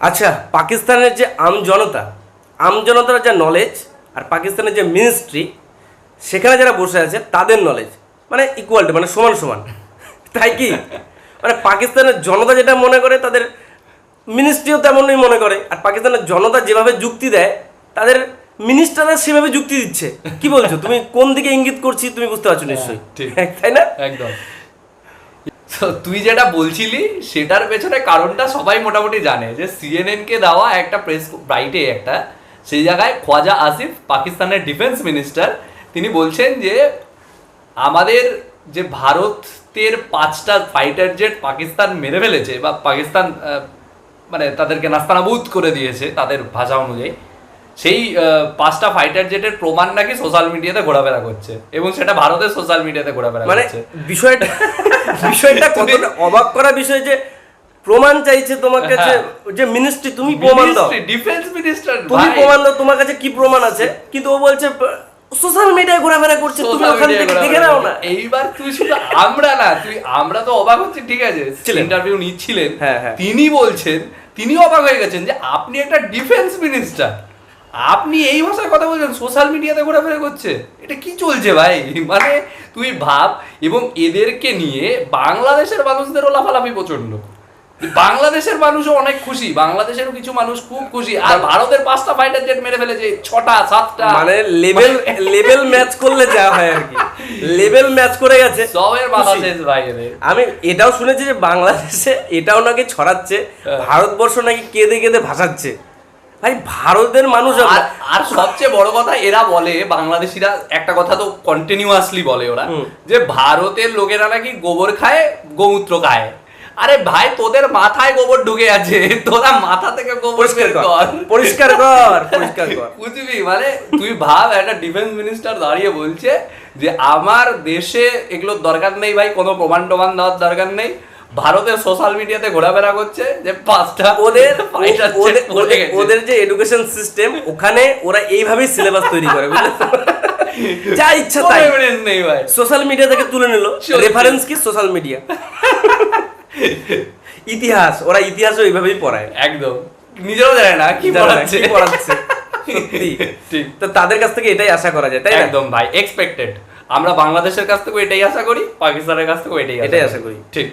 আচ্ছা, পাকিস্তানের যে আমজনতার যে নলেজ আর পাকিস্তানের যে মিনিস্ট্রি, সেখানে যারা বসে আছে তাদের নলেজ মানে ইকুয়ালিটি, মানে সমান সমান, তাই কি? মানে পাকিস্তানের জনতা যেটা মনে করে তাদের মিনিস্ট্রিও তেমনই মনে করে, আর পাকিস্তানের জনতা যেভাবে যুক্তি দেয় তাদের মিনিস্টাররা সেভাবে যুক্তি দিচ্ছে। কি বলছো তুমি? কোন দিকে ইঙ্গিত করছি তুমি বুঝতে পারছো নিশ্চয়ই, তাই না? একদম। তুই যেটা বলছিলি সেটার পেছনে কারণটা সবাই মোটামুটি জানে, যে সিএনএন কে দেওয়া একটা প্রেস ব্রাইটে একটা, সেই জায়গায় খ্বাজা আসিফ পাকিস্তানের ডিফেন্স মিনিস্টার, তিনি বলছেন যে আমাদের যে ভারতের 5টা ফাইটার জেট পাকিস্তান মেরে ফেলেছে, বা পাকিস্তান মানে তাদেরকে নাস্তানাবুদ করে দিয়েছে তাদের ভাষা অনুযায়ী, সেই 5টা ফাইটার জেটের প্রমাণ নাকি সোশ্যাল মিডিয়াতে ঘোরাফেরা করছে, এবং সেটা ভারতের সোশ্যাল মিডিয়াতে ঘোরাফেরা করছে। বিষয়টা কতটা অবাক করা বিষয় যে প্রমাণ চাইছে তোমার কাছে, যে মিনিস্ট্রি তুমি প্রমাণ দাও, ডিফেন্স মিনিস্টার তুমি প্রমাণ দাও, তোমার কাছে কি প্রমাণ আছে, কিন্তু ও বলছে সোশ্যাল মিডিয়ায় ঘোরাফেরা করছে, তুমি ওখান থেকে দেখে নাও না। এইবার তুই শুধু আমরা তো অবাক হচ্ছি, ঠিক আছে, ইন্টারভিউ নিচ্ছিলেন, তিনি বলছেন, তিনি অবাক হয়ে গেছেন যে আপনি একটা ডিফেন্স মিনিস্টার, আপনি এই ভাষায় কথা বলছেন, সোশ্যাল মিডিয়াতে ঘোরাফেরা করছে, এটা কি চলছে ভাই? মানে তুই ভাব। এবং এদেরকে নিয়ে বাংলাদেশের মানুষদেরও লাফালাফি প্রচন্ড, বাংলাদেশের মানুষও অনেক খুশি, বাংলাদেশেরও কিছু মানুষ খুব খুশি, আর ভারতের 5টা ফাইটার জেট মেরে ফেলেছে, 6টা 7টা, মানে লেভেল ম্যাচ করলে যা হয় আর কি, লেভেল ম্যাচ করে গেছে, সবের মাথা শেষ ভাই। আমি এটাও শুনেছি যে বাংলাদেশে এটাও নাকি ছড়াচ্ছে, ভারতবর্ষ নাকি কেঁদে কেঁদে ভাসাচ্ছে। ভাই ভারতের মানুষ, আর সবচেয়ে বড় কথা এরা বলে, বাংলাদেশিরা একটা কথা তো কন্টিনিউয়াসলি বলে ওরা, যে ভারতের লোকেরা নাকি গোবর খায়, গোমূত্র খায়। আরে ভাই তোদের মাথায় গোবর ঢুকে আছে, তোরা মাথা থেকে গোবর পরিষ্কার কর। বুঝবি? মানে তুই ভাব, একটা ডিফেন্স মিনিস্টার দাঁড়িয়ে বলছে যে আমার দেশে এগুলোর দরকার নেই ভাই, কোনো প্রমাণ দেওয়ার দরকার নেই, ভারতের সোশ্যাল মিডিয়াতে ঘোরাফেরা করছে যে 5টা ওদের যে এডুকেশন সিস্টেম, ওখানে ওরা এইভাবেই সিলেবাস তৈরি করে, যা ইচ্ছা তাই, নেই ভাই, সোশ্যাল মিডিয়া থেকে তুলে নিল, রেফারেন্স কি সোশ্যাল মিডিয়া। ইতিহাস, ওরা ইতিহাসও এইভাবেই পড়ায়, একদম নিজেরও জানে না কি পড়াচ্ছে। সত্যি ঠিক। তো তাদের কাছ থেকে এটাই আশা করা যায়, তাই একদম ভাই, এক্সপেক্টেড। আমরা বাংলাদেশের কাছ থেকে এটাই আশা করি, পাকিস্তানের কাছ থেকে এটাই আশা করি, ঠিক।